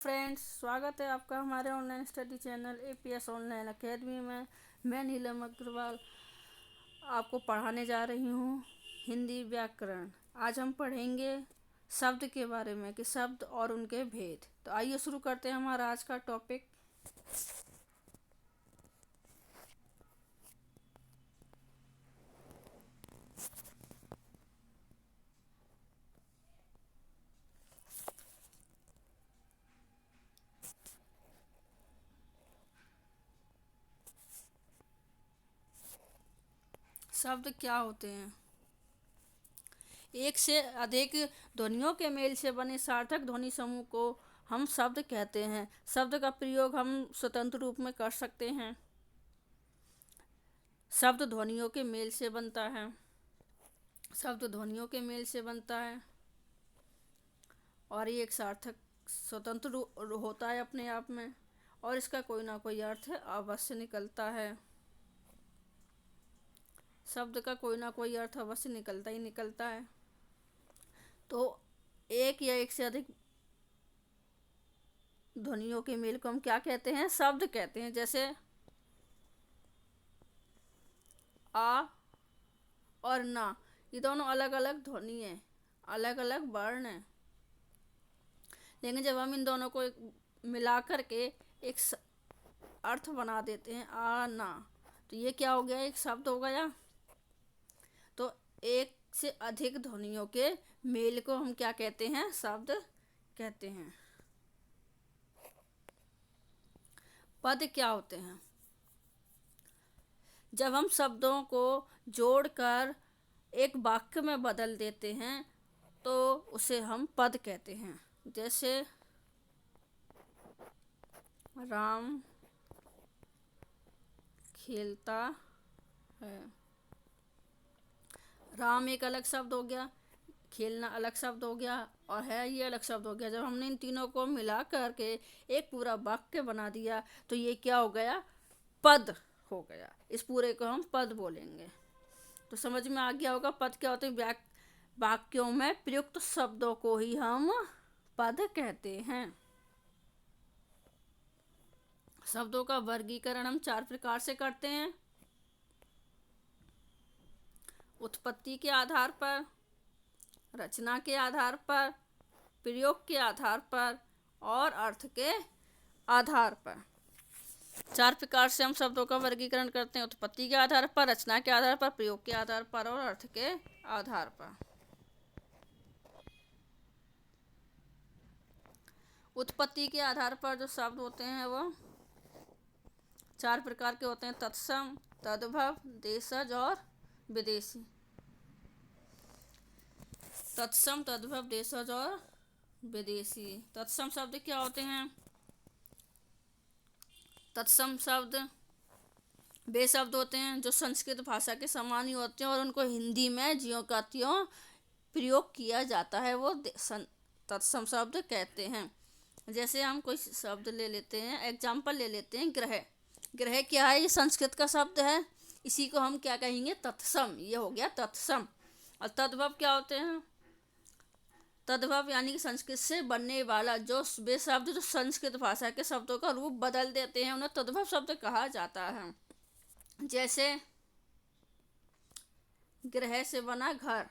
Friends, स्वागत है आपका हमारे online study channel APS online academy में। मैं नीलम अग्रवाल आपको पढ़ाने जा रही हूँ हिंदी व्याकरण। आज हम पढ़ेंगे शब्द के बारे में कि शब्द और उनके भेद। तो आइए शुरू करते हैं हमारा आज का टॉपिक। शब्द क्या होते हैं? एक से अधिक ध्वनियों के मेल से बने सार्थक ध्वनि समूह को हम शब्द कहते हैं। शब्द का प्रयोग हम स्वतंत्र रूप में कर सकते हैं। शब्द ध्वनियों के मेल से बनता है। शब्द ध्वनियों के मेल से बनता है और ये एक सार्थक स्वतंत्र होता है अपने आप में, और इसका कोई ना कोई अर्थ अवश्य निकलता है। शब्द का कोई ना कोई अर्थ अवश्य निकलता ही निकलता है। तो एक या एक से अधिक ध्वनियों के मेल को हम क्या कहते हैं? शब्द कहते हैं। जैसे आ और ना, ये दोनों अलग अलग ध्वनि है, अलग अलग वर्ण है, लेकिन जब हम इन दोनों को मिला करके एक अर्थ बना देते हैं आ ना, तो ये क्या हो गया? एक शब्द हो गया। तो एक से अधिक ध्वनियों के मेल को हम क्या कहते हैं? शब्द कहते हैं। पद क्या होते हैं? जब हम शब्दों को जोड़कर एक वाक्य में बदल देते हैं तो उसे हम पद कहते हैं। जैसे राम खेलता है। राम एक अलग शब्द हो गया, खेलना अलग शब्द हो गया, और है ये अलग शब्द हो गया। जब हमने इन तीनों को मिला करके एक पूरा वाक्य बना दिया तो ये क्या हो गया? पद हो गया। इस पूरे को हम पद बोलेंगे। तो समझ में आ गया होगा पद क्या होते हैं। वाक्यों में प्रयुक्त शब्दों को ही हम पद कहते हैं। शब्दों का वर्गीकरण हम 4 प्रकार से करते हैं: उत्पत्ति के आधार पर, रचना के आधार पर, प्रयोग के आधार पर और अर्थ के आधार पर। 4 प्रकार से हम शब्दों का वर्गीकरण करते हैं: उत्पत्ति के आधार पर, रचना के आधार पर, प्रयोग के आधार पर और अर्थ के आधार पर। उत्पत्ति के आधार पर जो शब्द होते हैं वो 4 प्रकार के होते हैं: तत्सम, तद्भव, देशज और विदेशी। तत्सम, तद्भव, देशज और विदेशी। तत्सम शब्द क्या होते हैं? तत्सम शब्द वे शब्द होते हैं जो संस्कृत भाषा के समान ही होते हैं और उनको हिंदी में ज्यों का त्यों प्रयोग किया जाता है, वो तत्सम शब्द कहते हैं। जैसे हम कोई शब्द ले लेते हैं, एग्जाम्पल ले लेते हैं ग्रह। ग्रह क्या है? ये संस्कृत का शब्द है, इसी को हम क्या कहेंगे? तत्सम। ये हो गया तत्सम। और तद्भव क्या होते हैं? तद्भव यानी कि संस्कृत से बनने वाला जो वे शब्द जो संस्कृत भाषा के शब्दों का रूप बदल देते हैं, उन्हें तद्भव शब्द कहा जाता है। जैसे ग्रह से बना घर।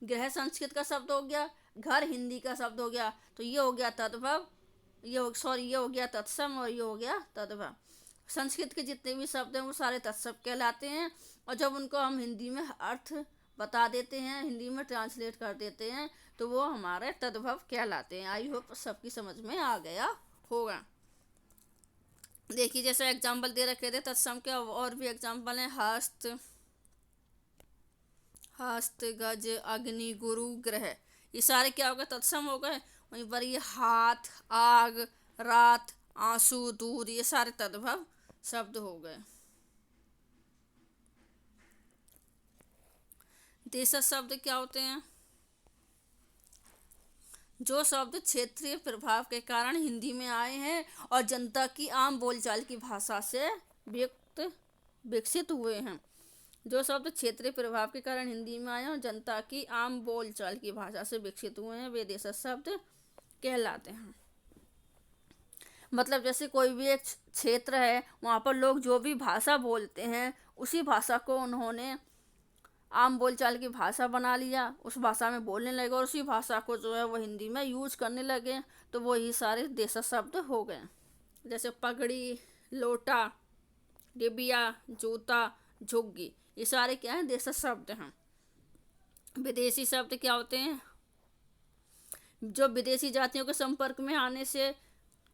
ग्रह संस्कृत का शब्द हो गया, घर हिंदी का शब्द हो गया, तो ये हो गया तद्भव, ये हो गया तत्सम और ये हो गया तद्भव। संस्कृत के जितने भी शब्द हैं वो सारे तत्सम कहलाते हैं, और जब उनको हम हिंदी में अर्थ बता देते हैं, हिंदी में ट्रांसलेट कर देते हैं, तो वो हमारे तद्भव कहलाते हैं। आई होप सबकी समझ में आ गया होगा। देखिए, जैसे एग्जाम्पल दे रखे थे तत्सम के, और भी एग्जाम्पल हैं: हस्त, हस्त, गज, अग्नि, गुरु, ग्रह। ये सारे क्या हो गए? तत्सम हो गए। वहीं पर ये हाथ, आग, रात, आंसू, दूध, ये सारे तद्भव शब्द हो गए। देशज शब्द क्या होते हैं? जो शब्द क्षेत्रीय प्रभाव के कारण हिंदी में आए हैं और जनता की आम बोलचाल की भाषा से विकसित हुए हैं। जो शब्द क्षेत्रीय प्रभाव के कारण हिंदी में आए और जनता की आम बोलचाल की भाषा से विकसित हुए हैं, वे देशज शब्द कहलाते हैं। मतलब जैसे कोई भी एक क्षेत्र है, वहाँ पर लोग जो भी भाषा बोलते हैं उसी भाषा को उन्होंने आम बोलचाल की भाषा बना लिया, उस भाषा में बोलने लगे और उसी भाषा को जो है वो हिंदी में यूज करने लगे, तो वो ही सारे देशज शब्द हो गए। जैसे पगड़ी, लोटा, डिबिया, जूता, झुग्गी, ये सारे क्या हैं, देशज शब्द हैं। विदेशी शब्द क्या होते हैं, जो विदेशी जातियों के संपर्क में आने से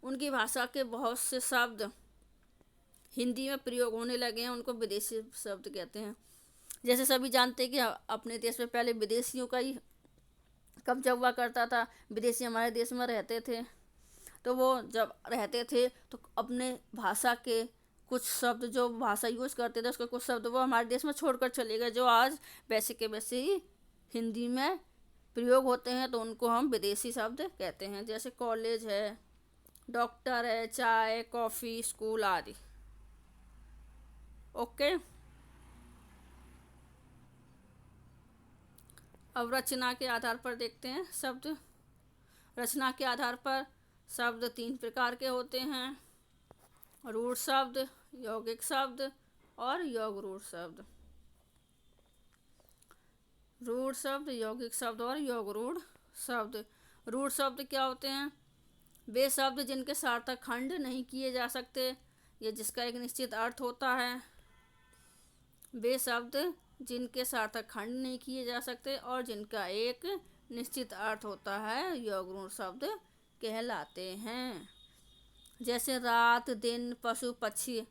उनकी भाषा के बहुत से शब्द हिंदी में प्रयोग होने लगे हैं, उनको विदेशी शब्द कहते हैं। जैसे सभी जानते हैं कि अपने देश में पहले विदेशियों का ही कब्जा हुआ करता था, विदेशी हमारे देश में रहते थे, तो वो जब रहते थे तो अपने भाषा के कुछ शब्द जो भाषा यूज करते थे उसके कुछ शब्द वो हमारे देश में छोड़कर चले गए, जो आज वैसे के वैसे ही हिंदी में प्रयोग होते हैं, तो उनको हम विदेशी शब्द कहते हैं। जैसे कॉलेज है, डॉक्टर है, चाय, कॉफ़ी, स्कूल आदि। ओके, अब रचना के आधार पर देखते हैं शब्द। रचना के आधार पर शब्द 3 प्रकार के होते हैं, रूढ़ शब्द, यौगिक शब्द और योग रूढ़ शब्द। रूढ़ शब्द, यौगिक शब्द और योग रूढ़ शब्द। रूढ़ शब्द क्या होते हैं, वे शब्द जिनके सार्थक खंड नहीं किए जा सकते या जिसका एक निश्चित अर्थ होता है। वे शब्द जिनके सार्थक खंड नहीं किए जा सकते और जिनका एक निश्चित अर्थ होता है, योग रूढ़ शब्द कहलाते हैं। जैसे रात, दिन, पशु, पक्षी।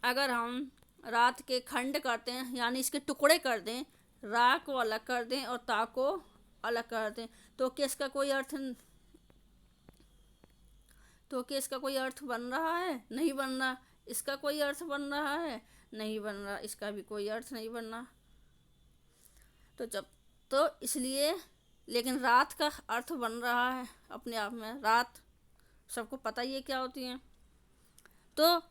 अगर हम रात के खंड करते हैं, यानी इसके टुकड़े कर दें, रा को अलग कर दें और ता को अलग कर दें, तो क्या इसका कोई अर्थ बन रहा है? नहीं बन रहा। इसका कोई अर्थ बन रहा है? नहीं बन रहा। इसका भी कोई अर्थ नहीं बन रहा। तो इसलिए, लेकिन रात का अर्थ बन रहा है अपने आप में। रात सबको पता ही है क्या होती है। तो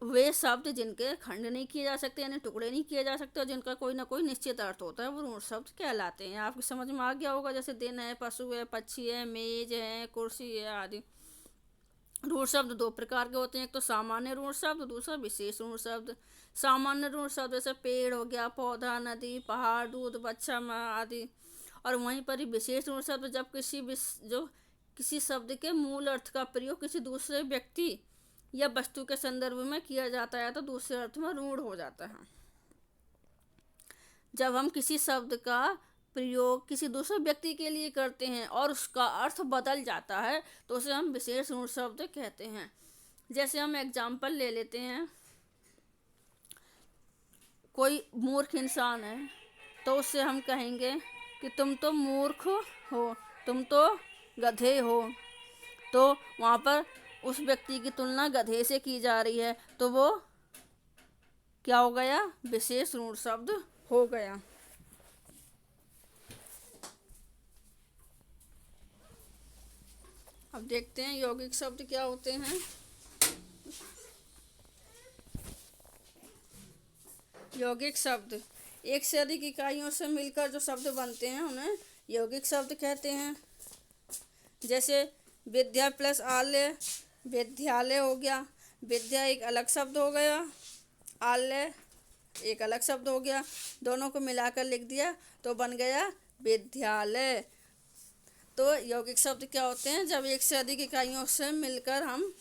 वे शब्द जिनके खंड नहीं किए जा सकते, यानी टुकड़े नहीं किए जा सकते, और जिनका कोई ना कोई निश्चित अर्थ होता है, वो रूढ़ शब्द कहलाते हैं। आपकी समझ में आ गया होगा। जैसे दिन है, पशु है, पक्षी है, मेज है, कुर्सी है आदि। रूढ़ शब्द 2 प्रकार के होते हैं, एक तो सामान्य रूढ़ शब्द, दूसरा विशेष रूढ़ शब्द। सामान्य रूढ़ शब्द जैसे पेड़ हो गया, पौधा, नदी, पहाड़, दूध, बच्चा, माँ आदि। और वहीं पर ही विशेष रूढ़ शब्द जब किसी शब्द के मूल अर्थ का प्रयोग किसी दूसरे व्यक्ति या वस्तु के संदर्भ में किया जाता है तो दूसरे अर्थ में रूढ़ हो जाता है। जब हम किसी शब्द का प्रयोग किसी दूसरे व्यक्ति के लिए करते हैं और उसका अर्थ बदल जाता है तो उसे हम विशेष रूढ़ शब्द कहते हैं। जैसे हम एग्जाम्पल ले लेते हैं, कोई मूर्ख इंसान है तो उससे हम कहेंगे कि तुम तो मूर्ख हो, तुम तो गधे हो। तो वहाँ पर उस व्यक्ति की तुलना गधे से की जा रही है, तो वो क्या हो गया? विशेष रूढ़ शब्द हो गया। अब देखते हैं यौगिक शब्द क्या होते हैं। यौगिक शब्द एक से अधिक इकाइयों से मिलकर जो शब्द बनते हैं उन्हें यौगिक शब्द कहते हैं। जैसे विद्या प्लस आलय, विद्यालय हो गया। विद्या एक अलग शब्द हो गया, आलय एक अलग शब्द हो गया, दोनों को मिलाकर लिख दिया तो बन गया विद्यालय। तो यौगिक शब्द क्या होते हैं? जब एक से अधिक इकाइयों से मिलकर हम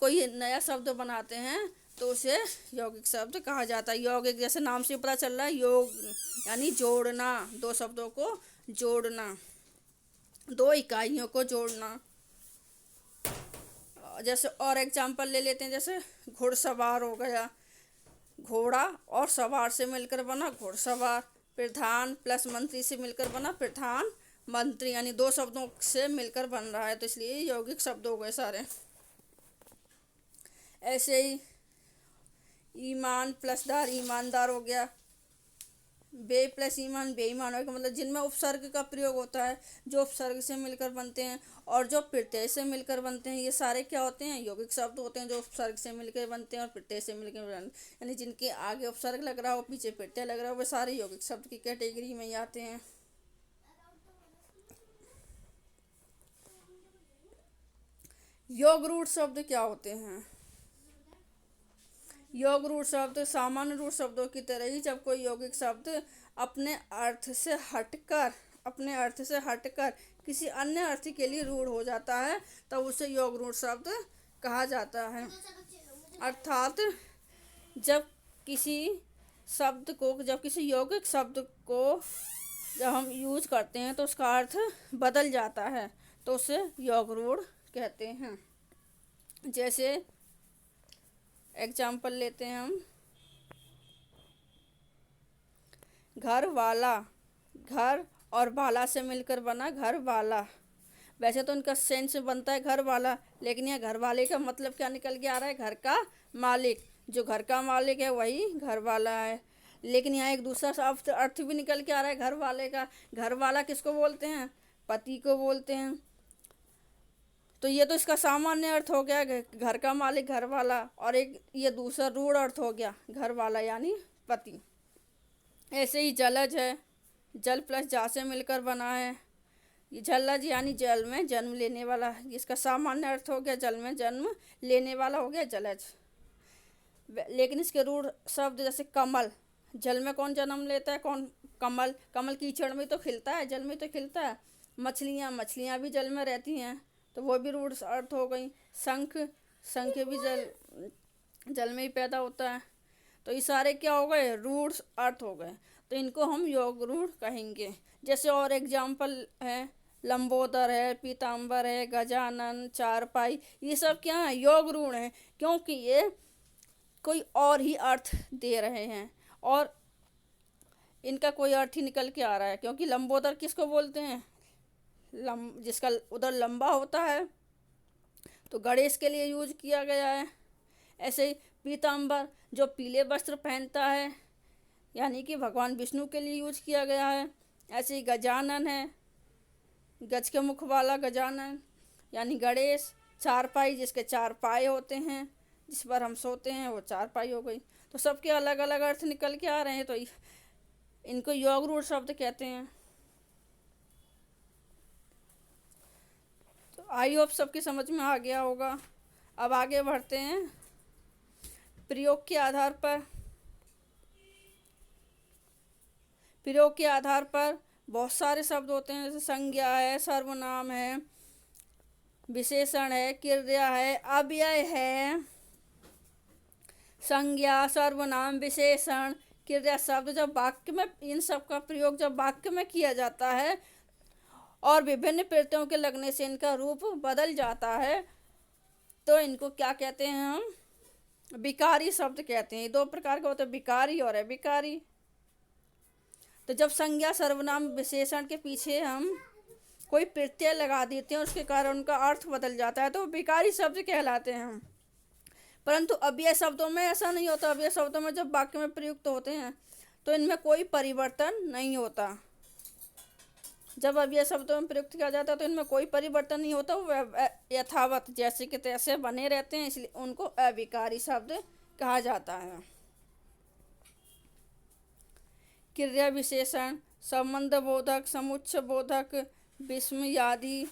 कोई नया शब्द बनाते हैं तो उसे यौगिक शब्द कहा जाता है। यौगिक जैसे नाम से पता चल रहा है, योग यानी जोड़ना, 2 शब्दों को जोड़ना, 2 इकाइयों को जोड़ना। जैसे और एग्जाम्पल ले लेते हैं, जैसे घुड़सवार हो गया, घोड़ा और सवार से मिलकर बना घुड़सवार। प्रधान प्लस मंत्री से मिलकर बना प्रधान मंत्री, यानी 2 शब्दों से मिलकर बन रहा है, तो इसलिए यौगिक शब्द हो गए सारे। ऐसे ही ईमान प्लस दार, ईमानदार हो गया। बे प्लस ईमान, बेईमान हो गया। मतलब जिनमें उपसर्ग का प्रयोग होता है, जो उपसर्ग से मिलकर बनते हैं और जो प्रत्यय से मिलकर बनते हैं, ये सारे क्या होते हैं? यौगिक शब्द होते हैं, जो उपसर्ग से मिलकर बनते हैं और प्रत्यय से मिलकर बनते हैं। यानी जिनके आगे उपसर्ग लग रहा हो, पीछे प्रत्यय लग रहा हो, वे सारे यौगिक शब्द की कैटेगरी में ही आते हैं। योग रूढ़ शब्द क्या होते हैं? योग रूढ़ शब्द सामान्य रूढ़ शब्दों की तरह ही जब कोई यौगिक शब्द अपने अर्थ से हटकर अपने अर्थ से हटकर किसी अन्य अर्थ के लिए रूढ़ हो जाता है तब उसे योग रूढ़ शब्द कहा जाता है। अर्थात जब किसी जब किसी यौगिक शब्द को जब हम यूज करते हैं तो उसका अर्थ बदल जाता है तो उसे योग रूढ़ कहते हैं। जैसे एग्जाम्पल लेते हैं हम, घर वाला, घर और वाला से मिलकर बना घर वाला। वैसे तो उनका सेंस बनता है घर वाला, लेकिन यह घर वाले का मतलब क्या निकल के आ रहा है? घर का मालिक। जो घर का मालिक है वही घर वाला है। लेकिन यहाँ एक दूसरा शब्द अर्थ भी निकल के आ रहा है घर वाले का। घर वाला किसको बोलते हैं? पति को बोलते हैं। तो ये तो इसका सामान्य अर्थ हो गया घर का मालिक, घर वाला, और एक ये दूसरा रूढ़ अर्थ हो गया घर वाला यानी पति। ऐसे ही जलज है, जल प्लस जा से मिलकर बना है। ये जलज यानी जल में जन्म लेने वाला, इसका सामान्य अर्थ हो गया जल में जन्म लेने वाला हो गया जलज। लेकिन इसके रूढ़ शब्द जैसे कमल, जल में कौन जन्म लेता है? कौन? कमल। कमल कीचड़ में तो खिलता है, जल में तो खिलता है। मछलियाँ भी जल में रहती हैं तो वो भी रूढ़ अर्थ हो गई। शंख, शंख भी जल में ही पैदा होता है। तो ये सारे क्या हो गए? रूढ़ अर्थ हो गए। तो इनको हम योग रूढ़ कहेंगे। जैसे और एग्जाम्पल है, लंबोदर है, पीताम्बर है, गजानन, चारपाई, ये सब क्या है? योग रूढ़ हैं, क्योंकि ये कोई और ही अर्थ दे रहे हैं और इनका कोई अर्थ ही निकल के आ रहा है। क्योंकि लंबोदर किसको बोलते हैं? जिसका उधर लंबा होता है, तो गणेश के लिए यूज किया गया है। ऐसे ही पीताम्बर जो पीले वस्त्र पहनता है यानी कि भगवान विष्णु के लिए यूज किया गया है। ऐसे ही गजानन है, गज के मुख वाला गजानन यानी गणेश। चारपाई जिसके चार पाए होते हैं, जिस पर हम सोते हैं, वो चारपाई हो गई। तो सबके अलग अलग अर्थ निकल के आ रहे हैं, तो इनको योग रूढ़ शब्द कहते हैं। तो आई होप सबकी समझ में आ गया होगा। अब आगे बढ़ते हैं। प्रयोग के आधार पर बहुत सारे शब्द होते हैं, जैसे संज्ञा है, सर्वनाम है, विशेषण है, क्रिया है, अव्यय है। संज्ञा, सर्वनाम, विशेषण, क्रिया शब्द जब वाक्य में, इन सब का प्रयोग जब वाक्य में किया जाता है और विभिन्न प्रत्ययों के लगने से इनका रूप बदल जाता है तो इनको क्या कहते हैं? हम विकारी शब्द कहते हैं। दो प्रकार के होते हैं, विकारी और अविकारी। तो जब संज्ञा, सर्वनाम, विशेषण के पीछे हम कोई प्रत्यय लगा देते हैं उसके कारण उनका अर्थ बदल जाता है तो विकारी शब्द कहलाते हैं हम। परंतु अव्यय शब्दों में ऐसा नहीं होता। अव्यय शब्दों में जब वाक्य में प्रयुक्त होते हैं तो इनमें कोई परिवर्तन नहीं होता। जब अव्यय शब्दों में प्रयुक्त किया जाता है तो इनमें कोई परिवर्तन नहीं होता, वो यथावत जैसे के तैसे बने रहते हैं, इसलिए उनको अविकारी शब्द कहा जाता है। क्रिया विशेषण संबंध बोधक, समुच्चय बोधक, विस्मय आदि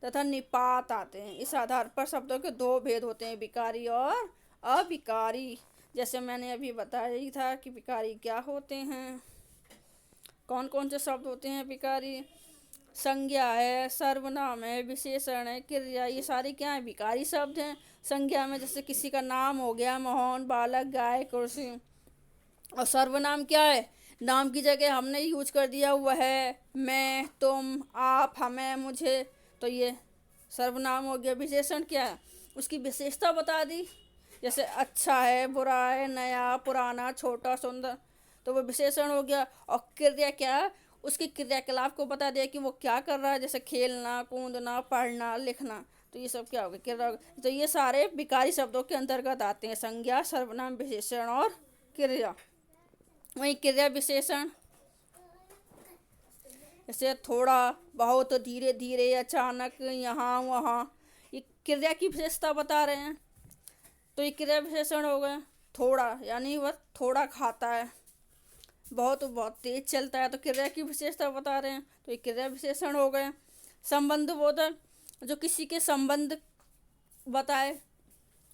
तथा निपात आते हैं। इस आधार पर शब्दों के दो भेद होते हैं, विकारी और अविकारी। जैसे मैंने अभी बताया ही था कि विकारी क्या होते हैं, कौन कौन से शब्द होते हैं विकारी। संज्ञा है, सर्वनाम है, विशेषण है, क्रिया, ये सारे क्या है? विकारी शब्द हैं। संज्ञा में जैसे किसी का नाम हो गया, मोहन, बालक, गाय, कुर्सी। और सर्वनाम क्या है? नाम की जगह हमने यूज कर दिया हुआ है, मैं, तुम, आप, हमें, मुझे, तो ये सर्वनाम हो गया। विशेषण क्या है? उसकी विशेषता बता दी, जैसे अच्छा है, बुरा है, नया, पुराना, छोटा, सुंदर, तो वो विशेषण हो गया। और क्रिया क्या है? उसकी क्रियाकलाप को बता दिया कि वो क्या कर रहा है, जैसे खेलना, कूदना, पढ़ना, लिखना, तो ये सब क्या हो गया? क्रिया। तो ये सारे विकारी शब्दों के अंतर्गत आते हैं, संज्ञा, सर्वनाम, विशेषण और क्रिया। वहीं क्रिया विशेषण जैसे थोड़ा, बहुत, धीरे धीरे, अचानक, यहाँ वहाँ, ये क्रिया की विशेषता बता रहे हैं, तो ये क्रिया विशेषण हो गया। थोड़ा यानी वह थोड़ा खाता है, बहुत तेज चलता है, तो क्रिया की विशेषता बता रहे हैं, तो ये क्रिया विशेषण हो गया। संबंध बोधक जो किसी के संबंध बताए,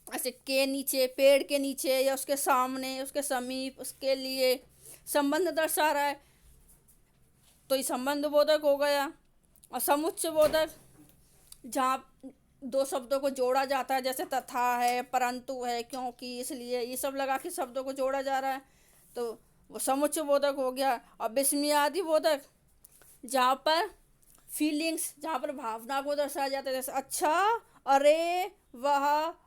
ऐसे के नीचे, पेड़ के नीचे या उसके सामने, उसके समीप, उसके लिए संबंध दर्शा रहा है, तो ये संबंध बोधक हो गया। और समुच्चय बोधक जहाँ दो शब्दों को जोड़ा जाता है, जैसे तथा है, परंतु है, क्योंकि, इसलिए, ये सब लगा के शब्दों को जोड़ा जा रहा है, तो वो समुच्चय बोधक हो गया। और विस्मयादि बोधक जहाँ पर फीलिंग्स, जहाँ पर भावना को दर्शाया जाता है, जैसे अच्छा, अरे, वह,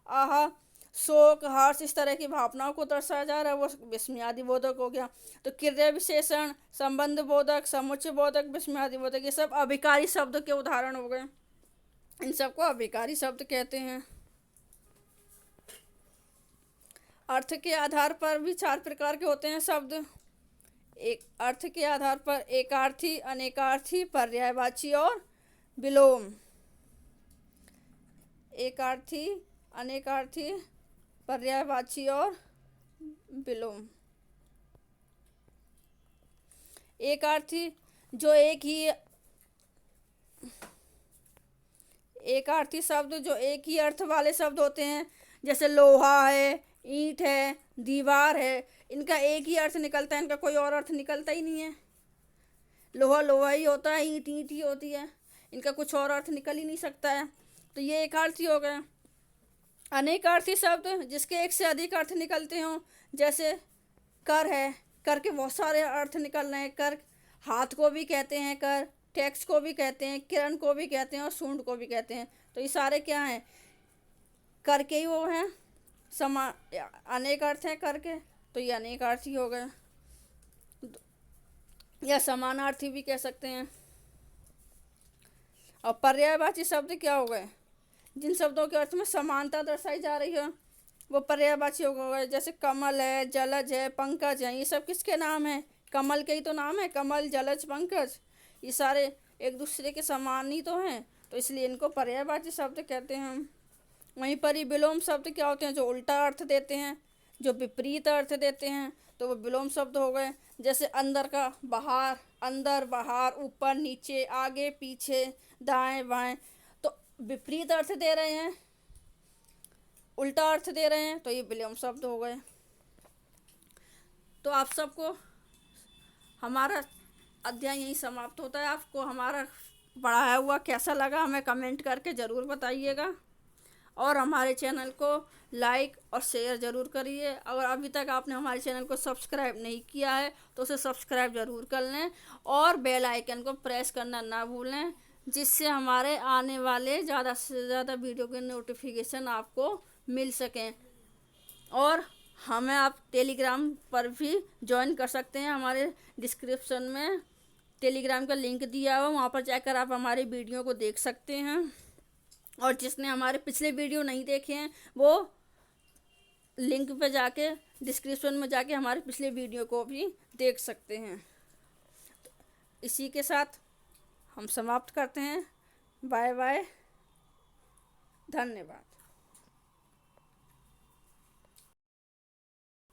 आह, शोक, हर्ष, इस तरह की भावनाओं को दर्शाया जा रहा है, वो विस्मयादि बोधक हो गया। तो क्रिया विशेषण, संबंध बोधक, समुच्चय बोधक, विस्मयादि बोधक, ये सब अभिकारी शब्द के उदाहरण हो गए। इन सबको अभिकारी शब्द कहते हैं। अर्थ के आधार पर भी 4 प्रकार के होते हैं शब्द। एक अर्थ के आधार पर एकार्थी, अनेकार्थी, पर्यायवाची और विलोम। एकार्थी, अनेकार्थी, पर्यायवाची और विलोम। एकार्थी जो एकार्थी शब्द जो एक ही अर्थ वाले शब्द होते हैं, जैसे लोहा है, ईंट है, दीवार है, इनका एक ही अर्थ निकलता है, इनका कोई और अर्थ निकलता ही नहीं है। लोहा लोहा ही होता है, ईंट ईंट ही होती है, इनका कुछ और अर्थ निकल ही नहीं सकता है, तो ये एकार्थी हो गया। अनेकार्थी शब्द जिसके एक से अधिक अर्थ निकलते हों, जैसे कर है, कर के बहुत सारे अर्थ निकल रहे हैं। कर हाथ को भी कहते हैं, कर टैक्स को भी कहते हैं, किरण को भी कहते हैं और सूंड को भी कहते हैं, तो ये सारे क्या हैं, कर के ही वो हैं, अनेक अर्थ हैं कर के, तो ये अनेकार्थी हो गए, या समानार्थी भी कह सकते हैं। और पर्यायवाची शब्द क्या हो गए, जिन शब्दों के अर्थ में समानता दर्शाई जा रही है, वो पर्यायवाची हो गए। जैसे कमल है, जलज है, पंकज है, ये सब किसके नाम है, कमल के ही तो नाम है, कमल, जलज, पंकज, ये सारे एक दूसरे के समान ही तो हैं, तो इसलिए इनको पर्यायवाची शब्द कहते हैं हम। वहीं पर ही विलोम शब्द क्या होते हैं, जो उल्टा अर्थ देते हैं, जो विपरीत अर्थ देते हैं, तो वो विलोम शब्द हो गए। जैसे अंदर का बाहर, अंदर बाहर, ऊपर नीचे, आगे पीछे, दाएं बाएं, तो विपरीत अर्थ दे रहे हैं, उल्टा अर्थ दे रहे हैं, तो ये विलोम शब्द हो गए। तो आप सबको हमारा अध्याय यहीं समाप्त होता है। आपको हमारा पढ़ाया हुआ कैसा लगा हमें कमेंट करके ज़रूर बताइएगा, और हमारे चैनल को लाइक और शेयर ज़रूर करिए। अगर अभी तक आपने हमारे चैनल को सब्सक्राइब नहीं किया है तो उसे सब्सक्राइब ज़रूर कर लें, और बेल आइकन को प्रेस करना ना भूलें, जिससे हमारे आने वाले ज़्यादा से ज़्यादा वीडियो के नोटिफिकेशन आपको मिल सकें। और हमें आप टेलीग्राम पर भी ज्वाइन कर सकते हैं, हमारे डिस्क्रिप्शन में टेलीग्राम का लिंक दिया हुआ, वहाँ पर जाकर आप हमारे वीडियो को देख सकते हैं। और जिसने हमारे पिछले वीडियो नहीं देखे हैं वो लिंक पे जाके डिस्क्रिप्शन में जाके हमारे पिछले वीडियो को भी देख सकते हैं। तो इसी के साथ हम समाप्त करते हैं। बाय बाय, धन्यवाद।